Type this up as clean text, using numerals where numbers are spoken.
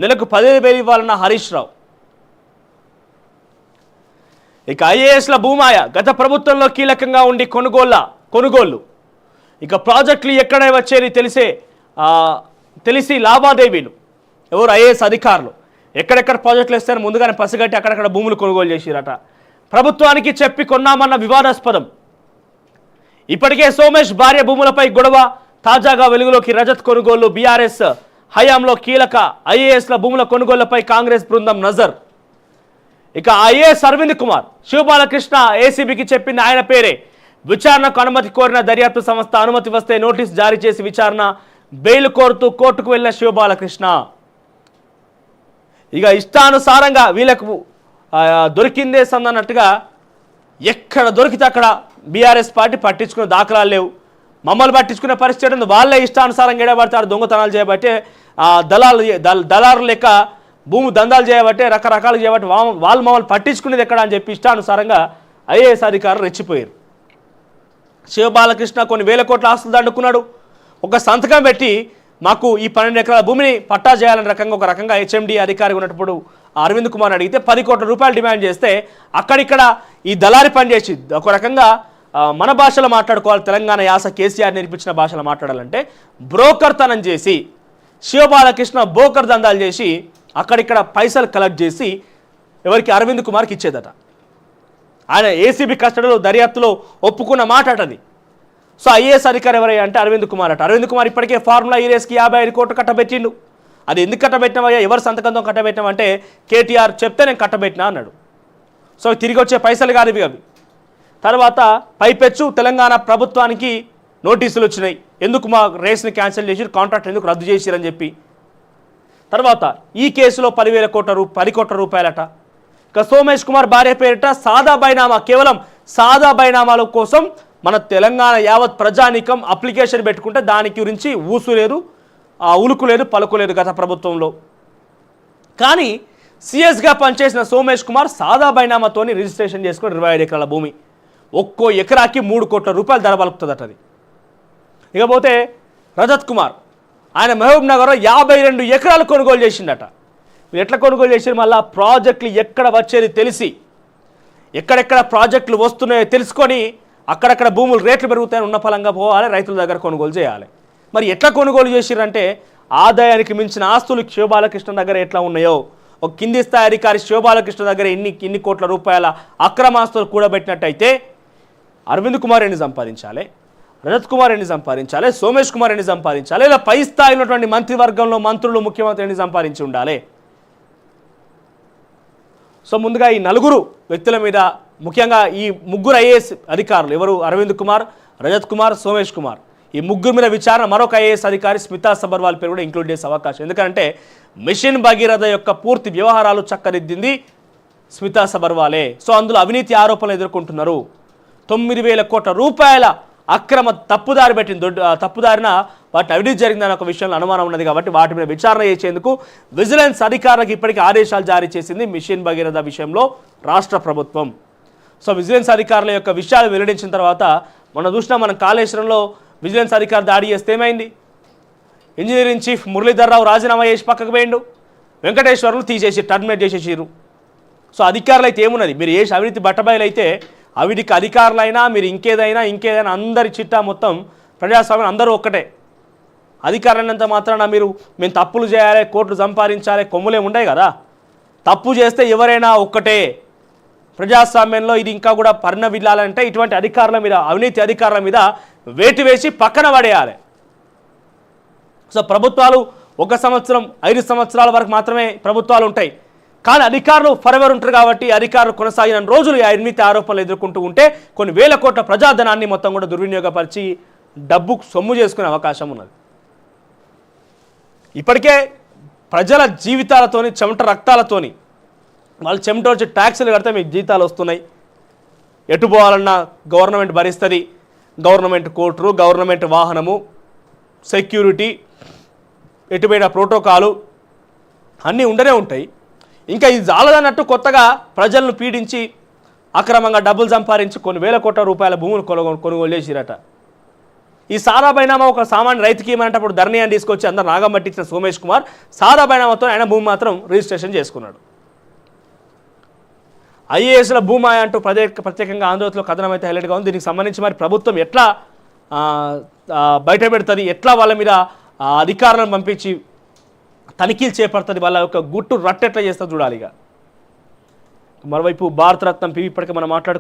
నెలకు 15,000 ఇవ్వాలన్న హరీష్ రావు. ఇక ఐఏఎస్ల భూమాయ గత ప్రభుత్వంలో కీలకంగా ఉండి కొనుగోళ్లు ఇక ప్రాజెక్టులు ఎక్కడ వచ్చేది తెలిసి లావాదేవీలు ఎవరు ఐఏఎస్ అధికారులు ఎక్కడెక్కడ ప్రాజెక్టులు ఇస్తారని ముందుగానే పసిగట్టి అక్కడక్కడ భూములు కొనుగోలు చేసిరట. ప్రభుత్వానికి చెప్పి కొన్నామన్న వివాదాస్పదం. ఇప్పటికే సోమేష్ భార్య భూములపై గొడవ. తాజాగా వెలుగులోకి రజత్ కొనుగోలు. బీఆర్ఎస్ హయాంలో కీలక ఐఏఎస్ల భూముల కొనుగోళ్లపై కాంగ్రెస్ బృందం నజర్. ఇక ఐఏఎస్ అరవింద్ కుమార్ శివబాలకృష్ణ ఏసీబీకి చెప్పిన ఆయన పేరే. విచారణకు అనుమతి కోరిన దర్యాప్తు సంస్థ అనుమతి వస్తే నోటీసు జారీ చేసి విచారణ బెయిల్ కోరుతూ కోర్టుకు వెళ్లిన శివబాలకృష్ణ. ఇక ఇష్టానుసారంగా వీళ్ళకు దొరికిందే సందన్నట్టుగా ఎక్కడ దొరికితే అక్కడ బీఆర్ఎస్ పార్టీ పట్టించుకునే దాఖలాలు లేవు. మమ్మల్ని పట్టించుకునే పరిస్థితి ఉంది. వాళ్ళే ఇష్టానుసారంగా ఎడబడతారు, దొంగతనాలు చేయబట్టే దళారు లెక్క భూమి దందాలు చేయబట్టే రకరకాలు చేయబట్టి వాళ్ళు మమ్మల్ని పట్టించుకునేది ఎక్కడ అని చెప్పి ఇష్టానుసారంగా ఐఏఎస్ అధికారులు రెచ్చిపోయారు. శివబాలకృష్ణ కొన్ని వేల కోట్ల ఆస్తులు దండుకున్నాడు. ఒక సంతకం పెట్టి మాకు ఈ 12 ఎకరాల భూమిని పట్టా చేయాలని ఒక రకంగా హెచ్ఎండి అధికారి ఉన్నప్పుడు అరవింద్ కుమార్ అడిగితే 10 కోట్ల రూపాయలు డిమాండ్ చేస్తే అక్కడిక్కడ ఈ దళారి పనిచేసి ఒక రకంగా మన భాషలో మాట్లాడుకోవాలి. తెలంగాణ యాస కేసీఆర్ నేర్పించిన భాషలో మాట్లాడాలంటే బ్రోకర్ తనం చేసి శివబాలకృష్ణ బ్రోకర్ దందాలు చేసి అక్కడిక్కడ పైసలు కలెక్ట్ చేసి ఎవరికి అరవింద్ కుమార్కి ఇచ్చేదట. ఆయన ఏసీబీ కస్టడీలో దర్యాప్తులో ఒప్పుకున్న మాట అటది. సో ఐఏఎస్ అధికారి ఎవరయ్యా అంటే అరవింద్ కుమార్ అట. అరవింద్ కుమార్ ఇప్పటికే ఫార్ములా ఈరేస్కి 55 కోట్లు కట్టబెట్టిండు. అది ఎందుకు కట్టబెట్టినవయ్యా, ఎవరు సంతకంతో కట్టబెట్టినామంటే కేటీఆర్ చెప్తే నేను కట్టబెట్టినా అన్నాడు. సో తిరిగి వచ్చే పైసలు కాదు అవి. తర్వాత పైపెచ్చు తెలంగాణ ప్రభుత్వానికి నోటీసులు వచ్చినాయి. ఎందుకు మా రేస్ని క్యాన్సిల్ చేసి కాంట్రాక్ట్ ఎందుకు రద్దు చేసిరని చెప్పి. తర్వాత ఈ కేసులో 10 కోట్ల రూపాయలట. ఇక సోమేష్ కుమార్ భార్య పేరిట సాదా బైనామా, కేవలం సాదా బైనామాల కోసం మన తెలంగాణ యావత్ ప్రజానీకం అప్లికేషన్ పెట్టుకుంటే దాని గురించి ఊసు లేదు, ఉలుకు లేదు, పలుకు లేదు గత ప్రభుత్వంలో. కానీ సిఎస్గా పనిచేసిన సోమేష్ కుమార్ సాదా బైనామాతోని రిజిస్ట్రేషన్ చేసుకుని 25 ఎకరాల భూమి, ఒక్కో ఎకరాకి 3 కోట్ల రూపాయలు ధర పలుకుతుందట అది. ఇకపోతే రజత్ కుమార్ ఆయన మహబూబ్ నగర్లో 52 ఎకరాలు కొనుగోలు చేసిండట. మీరు ఎట్లా కొనుగోలు చేసారు? మళ్ళీ ప్రాజెక్టులు ఎక్కడ వచ్చేది తెలిసి, ఎక్కడెక్కడ ప్రాజెక్టులు వస్తున్నాయో తెలుసుకొని అక్కడక్కడ భూములు రేట్లు పెరుగుతాయని ఉన్న ఫలంగా పోవాలి, రైతుల దగ్గర కొనుగోలు చేయాలి. మరి ఎట్లా కొనుగోలు చేసిరంటే ఆదాయానికి మించిన ఆస్తులు శివబాలకృష్ణ దగ్గర ఎట్లా ఉన్నాయో, ఒక కింది స్థాయి అధికారి శివబాలకృష్ణ దగ్గర ఇన్ని కోట్ల రూపాయల అక్రమాస్తులు కూడబెట్టినట్టయితే అరవింద్ కుమార్ ఎన్ని సంపాదించాలి, రజత్ కుమార్ ఎన్ని సంపాదించాలి, సోమేష్ కుమార్ ఎన్ని సంపాదించాలి, ఇలా పై స్థాయి ఉన్నటువంటి మంత్రివర్గంలో మంత్రులు, ముఖ్యమంత్రి ఎన్ని సంపాదించి ఉండాలి. సో ముందుగా ఈ 4 వ్యక్తుల మీద, ముఖ్యంగా ఈ 3 ఐఏఎస్ అధికారులు ఎవరు, అరవింద్ కుమార్, రజత్ కుమార్, సోమేష్ కుమార్, ఈ 3 మీద విచారణ మరొక ఐఏఎస్ అధికారి స్మితా సబర్వాల్ పేరు కూడా ఇంక్లూడ్ చేసే అవకాశం. ఎందుకంటే మిషన్ భగీరథ యొక్క పూర్తి వ్యవహారాలు చక్కదిద్దింది స్మితా సబర్వాలే. సో అందులో అవినీతి ఆరోపణలు ఎదుర్కొంటున్నారు. 9,000 కోట్ల రూపాయల అక్రమ తప్పుదారిన వాటి అవినీతి జరిగిందన్న ఒక విషయంలో అనుమానం ఉన్నది. కాబట్టి వాటి మీద విచారణ చేసేందుకు విజిలెన్స్ అధికారులకు ఇప్పటికీ ఆదేశాలు జారీ చేసింది మిషన్ భగీరథ విషయంలో రాష్ట్ర ప్రభుత్వం. సో విజిలెన్స్ అధికారుల యొక్క విషయాలు వెల్లడించిన తర్వాత మనం కాళేశ్వరంలో విజిలెన్స్ అధికారి దాడి చేస్తే ఏమైంది? ఇంజనీరింగ్ చీఫ్ మురళీధర్ రావు రాజీనామా చేసి పక్కకు పోయిండు, వెంకటేశ్వర్లు తీసేసి టర్మినేట్ చేసేసారు. సో అధికారులు అయితే ఏమున్నది, మీరు ఏ అవినీతి బట్టబయలు అయితే అవినీతికి అధికారులైనా మీరు ఇంకేదైనా అందరి చిట్టా మొత్తం ప్రజాస్వామ్యం అందరూ ఒక్కటే. అధికారులైనంత మాత్రాన మేము తప్పులు చేయాలి, కోట్లు సంపాదించాలి, కొమ్ములే ఉండవు కదా. తప్పు చేస్తే ఎవరైనా ఒక్కటే. ప్రజాస్వామ్యంలో ఇది ఇంకా కూడా పరిణమిల్లాలంటే ఇటువంటి అధికారుల మీద, అవినీతి అధికారుల మీద వేటు వేసి పక్కన పడేయాలి. సో ప్రభుత్వాలు 1 సంవత్సరం 5 సంవత్సరాల వరకు మాత్రమే ప్రభుత్వాలు ఉంటాయి. కానీ అధికారులు ఫరెవర్ ఉంటారు. కాబట్టి అధికారులు కొనసాగిన రోజులు ఈ అవినీతి ఆరోపణలు ఎదుర్కొంటూ ఉంటే కొన్ని వేల కోట్ల ప్రజాధనాన్ని మొత్తం కూడా దుర్వినియోగపరిచి డబ్బు సొమ్ము చేసుకునే అవకాశం ఉన్నది. ఇప్పటికే ప్రజల జీవితాలతోని, చెమట రక్తాలతోని, వాళ్ళు చెమట వచ్చి ట్యాక్సులు కడితే మీకు జీతాలు వస్తున్నాయి. ఎటు పోవాలన్నా గవర్నమెంట్ భరిస్తుంది. గవర్నమెంట్ కోర్టు, గవర్నమెంట్ వాహనము, సెక్యూరిటీ, ఎటుపోయిన ప్రోటోకాలు అన్నీ ఉండనే ఉంటాయి. ఇంకా ఇది చాలదన్నట్టు కొత్తగా ప్రజలను పీడించి అక్రమంగా డబ్బులు సంపాదించి కొన్ని వేల కోట్ల రూపాయల భూములు కొనుగోలు చేసిరట. ఈ సారా బైనామా ఒక సామాన్య రైతుకి ఏమంటప్పుడు ధరణి అని తీసుకొచ్చి అందరు నాగం పట్టించిన సోమేష్ కుమార్ సారా బైనామాతో ఆయన భూమి మాత్రం రిజిస్ట్రేషన్ చేసుకున్నాడు. ఐఏఎస్ల భూమాయ అంటూ ప్రత్యేకంగా ఆంధ్రజ్యోతిలో కథనం అయితే హైలైట్గా ఉంది. దీనికి సంబంధించి మరి ప్రభుత్వం ఎట్లా బయట పెడుతుంది, ఎట్లా వాళ్ళ మీద అధికారులను పంపించి తనిఖీలు చేపడుతుంది, వాళ్ళ యొక్క గుట్టు రట్టెట్లా చేస్తుంది చూడాలి. ఇక మరోవైపు భారతరత్నం పివి ఇప్పటికే మనం